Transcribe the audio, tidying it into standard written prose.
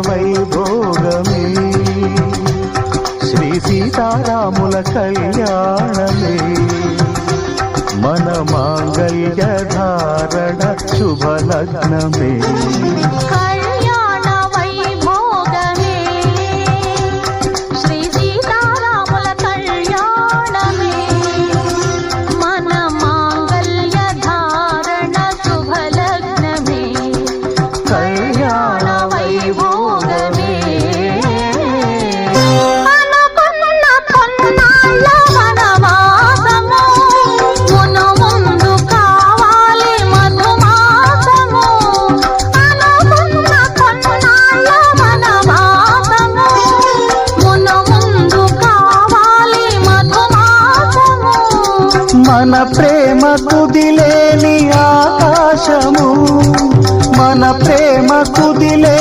వైభోగమే శ్రీ సీతారాముల కళ్యాణమే మన మాంగళ్య ధారణ శుభలగ్నమే మన ప్రేమ కుదిలేని ఆకాశము మన ప్రేమ కుదిలే